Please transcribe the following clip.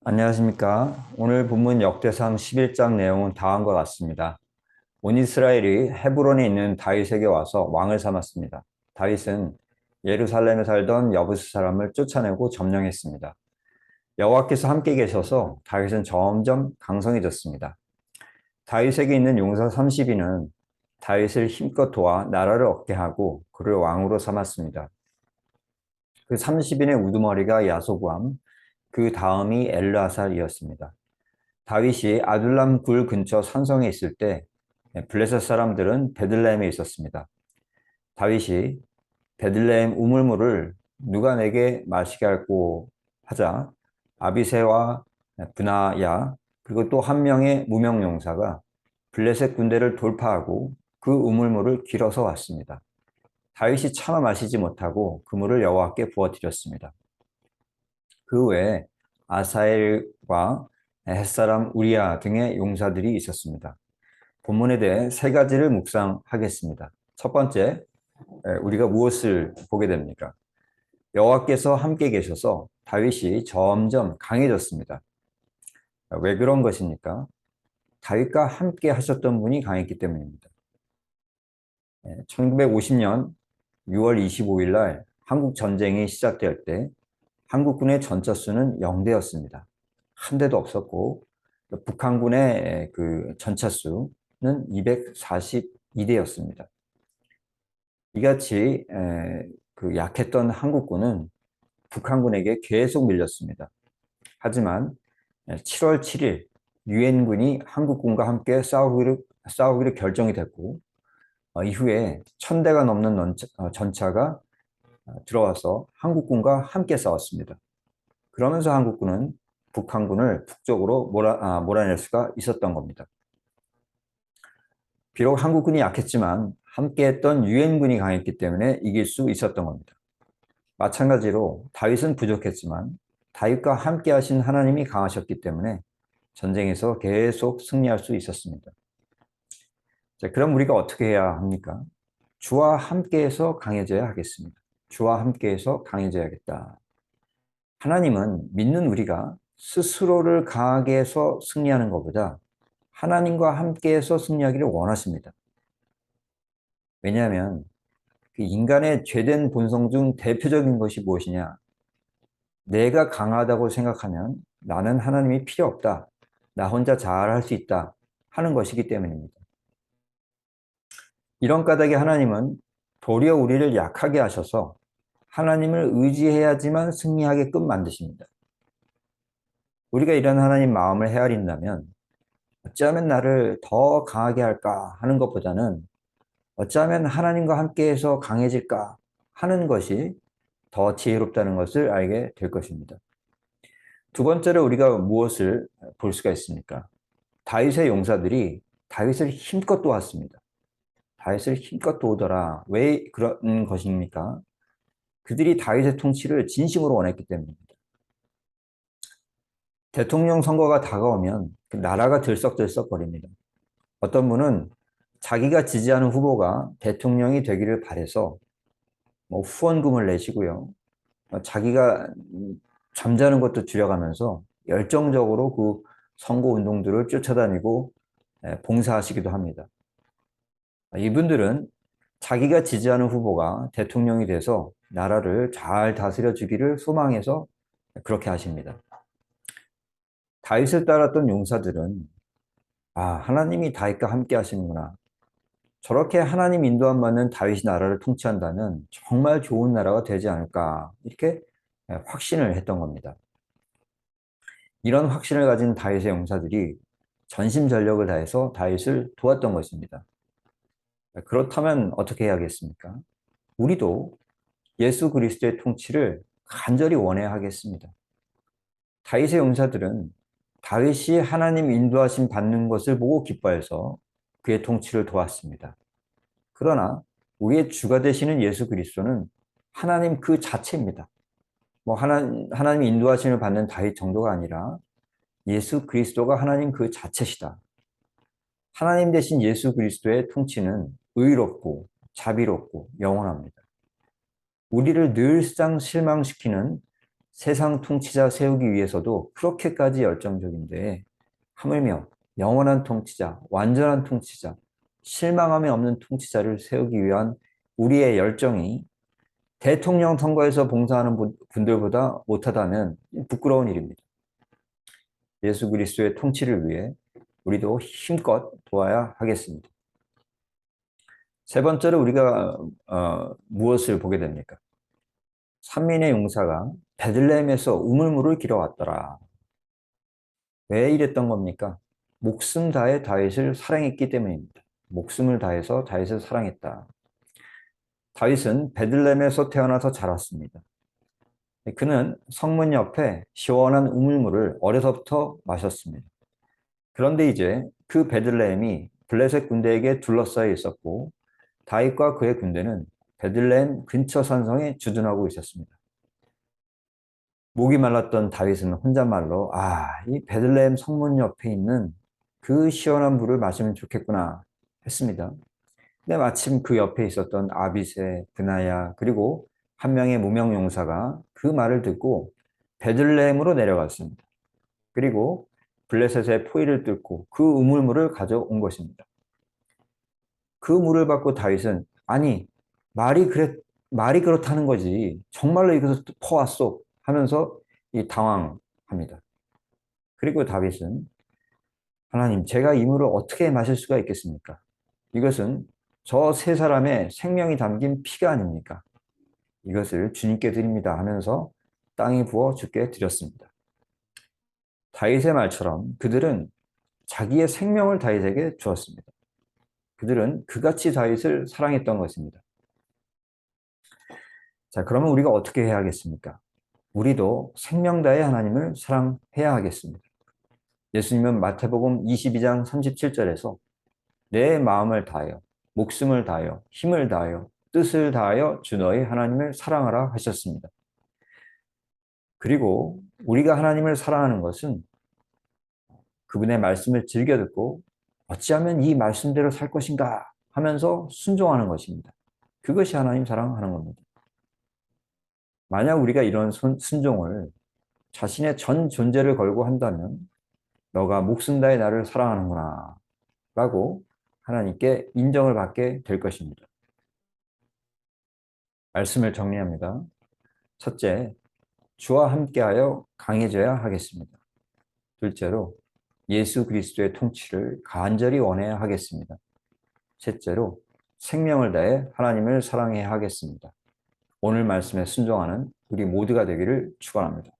안녕하십니까. 오늘 본문 역대상 11장 내용은 다음과 같습니다. 온 이스라엘이 헤브론에 있는 다윗에게 와서 왕을 삼았습니다. 다윗은 예루살렘에 살던 여부스 사람을 쫓아내고 점령했습니다. 여호와께서 함께 계셔서 다윗은 점점 강성해졌습니다. 다윗에게 있는 용사 30인은 다윗을 힘껏 도와 나라를 얻게 하고 그를 왕으로 삼았습니다. 그 30인의 우두머리가 야소부암, 그 다음이 엘르아살이었습니다. 다윗이 아둘람 굴 근처 산성에 있을 때 블레셋 사람들은 베들레헴에 있었습니다. 다윗이 베들레헴 우물물을 누가 내게 마시게 할꼬 하자 아비새와 브나야 그리고 또 한 명의 무명 용사가 블레셋 군대를 돌파하고 그 우물물을 길어서 왔습니다. 다윗이 차마 마시지 못하고 그 물을 여호와께 부어드렸습니다. 그 외에 아사엘과 햇사람 우리야 등의 용사들이 있었습니다. 본문에 대해 세 가지를 묵상하겠습니다. 첫 번째, 우리가 무엇을 보게 됩니까? 여호와께서 함께 계셔서 다윗이 점점 강해졌습니다. 왜 그런 것입니까? 다윗과 함께 하셨던 분이 강했기 때문입니다. 1950년 6월 25일 날 한국 전쟁이 시작될 때 한국군의 전차수는 0대였습니다. 한 대도 없었고 북한군의 그 전차수는 242대였습니다. 이같이 그 약했던 한국군은 북한군에게 계속 밀렸습니다. 하지만 7월 7일 유엔군이 한국군과 함께 싸우기로 결정이 됐고 이후에 1000대가 넘는 전차가 들어와서 한국군과 함께 싸웠습니다. 그러면서 한국군은 북한군을 북쪽으로 몰아낼 수가 있었던 겁니다. 비록 한국군이 약했지만 함께했던 유엔군이 강했기 때문에 이길 수 있었던 겁니다. 마찬가지로 다윗은 부족했지만 다윗과 함께 하신 하나님이 강하셨기 때문에 전쟁에서 계속 승리할 수 있었습니다. 자, 그럼 우리가 어떻게 해야 합니까? 주와 함께해서 강해져야 하겠습니다. 주와 함께해서 강해져야겠다. 하나님은 믿는 우리가 스스로를 강하게 해서 승리하는 것보다 하나님과 함께해서 승리하기를 원하십니다. 왜냐하면 그 인간의 죄된 본성 중 대표적인 것이 무엇이냐? 내가 강하다고 생각하면 나는 하나님이 필요 없다. 나 혼자 잘할 수 있다. 하는 것이기 때문입니다. 이런 까닭에 하나님은 도리어 우리를 약하게 하셔서 하나님을 의지해야지만 승리하게끔 만드십니다. 우리가 이런 하나님 마음을 헤아린다면 어쩌면 나를 더 강하게 할까 하는 것보다는 어쩌면 하나님과 함께해서 강해질까 하는 것이 더 지혜롭다는 것을 알게 될 것입니다. 두 번째로 우리가 무엇을 볼 수가 있습니까? 다윗의 용사들이 다윗을 힘껏 도왔습니다. 다윗을 힘껏 도우더라. 왜 그런 것입니까? 그들이 다윗의 통치를 진심으로 원했기 때문입니다. 대통령 선거가 다가오면 그 나라가 들썩들썩거립니다. 어떤 분은 자기가 지지하는 후보가 대통령이 되기를 바래서 뭐 후원금을 내시고요. 자기가 잠자는 것도 줄여가면서 열정적으로 그 선거 운동들을 쫓아다니고 봉사하시기도 합니다. 이분들은 자기가 지지하는 후보가 대통령이 돼서 나라를 잘 다스려 주기를 소망해서 그렇게 하십니다. 다윗을 따랐던 용사들은 하나님이 다윗과 함께 하시는구나. 저렇게 하나님 인도함 받는 다윗이 나라를 통치한다면 정말 좋은 나라가 되지 않을까 이렇게 확신을 했던 겁니다. 이런 확신을 가진 다윗의 용사들이 전심전력을 다해서 다윗을 도왔던 것입니다. 그렇다면 어떻게 해야겠습니까? 우리도 예수 그리스도의 통치를 간절히 원해야 하겠습니다. 다윗의 용사들은 다윗이 하나님 인도하심 받는 것을 보고 기뻐해서 그의 통치를 도왔습니다. 그러나 우리의 주가 되시는 예수 그리스도는 하나님 그 자체입니다. 하나님 인도하심을 받는 다윗 정도가 아니라 예수 그리스도가 하나님 그 자체시다. 하나님 대신 예수 그리스도의 통치는 의롭고 자비롭고 영원합니다. 우리를 늘상 실망시키는 세상 통치자 세우기 위해서도 그렇게까지 열정적인데 하물며 영원한 통치자, 완전한 통치자, 실망함이 없는 통치자를 세우기 위한 우리의 열정이 대통령 선거에서 봉사하는 분들보다 못하다는 부끄러운 일입니다. 예수 그리스도의 통치를 위해 우리도 힘껏 도와야 하겠습니다. 세 번째로 우리가 무엇을 보게 됩니까? 삼민의 용사가 베들레헴에서 우물물을 길어왔더라. 왜 이랬던 겁니까? 목숨 다해 다윗을 사랑했기 때문입니다. 목숨을 다해서 다윗을 사랑했다. 다윗은 베들레헴에서 태어나서 자랐습니다. 그는 성문 옆에 시원한 우물물을 어려서부터 마셨습니다. 그런데 이제 그 베들레헴이 블레셋 군대에게 둘러싸여 있었고 다윗과 그의 군대는 베들레헴 근처 산성에 주둔하고 있었습니다. 목이 말랐던 다윗은 혼잣말로 이 베들레헴 성문 옆에 있는 그 시원한 물을 마시면 좋겠구나 했습니다. 근데 마침 그 옆에 있었던 아비새, 브나야 그리고 한 명의 무명 용사가 그 말을 듣고 베들레헴으로 내려갔습니다. 그리고 블레셋의 포위를 뚫고 그 우물물을 가져온 것입니다. 그 물을 받고 다윗은 아니 말이 그렇다는 거지 정말로 이것을 퍼왔소 하면서 당황합니다. 그리고 다윗은 하나님 제가 이 물을 어떻게 마실 수가 있겠습니까? 이것은 저 세 사람의 생명이 담긴 피가 아닙니까? 이것을 주님께 드립니다 하면서 땅에 부어 주께 드렸습니다. 다윗의 말처럼 그들은 자기의 생명을 다윗에게 주었습니다. 그들은 그같이 다윗을 사랑했던 것입니다. 자, 그러면 우리가 어떻게 해야 하겠습니까? 우리도 생명 다해 하나님을 사랑해야 하겠습니다. 예수님은 마태복음 22장 37절에서 내 마음을 다하여, 목숨을 다하여, 힘을 다하여, 뜻을 다하여 주 너희 하나님을 사랑하라 하셨습니다. 그리고 우리가 하나님을 사랑하는 것은 그분의 말씀을 즐겨 듣고 어찌하면 이 말씀대로 살 것인가 하면서 순종하는 것입니다. 그것이 하나님 사랑하는 겁니다. 만약 우리가 이런 순종을 자신의 전 존재를 걸고 한다면 너가 목숨 다해 나를 사랑하는구나 라고 하나님께 인정을 받게 될 것입니다. 말씀을 정리합니다. 첫째, 주와 함께하여 강해져야 하겠습니다. 둘째로, 예수 그리스도의 통치를 간절히 원해야 하겠습니다. 셋째로, 생명을 다해 하나님을 사랑해야 하겠습니다. 오늘 말씀에 순종하는 우리 모두가 되기를 축원합니다.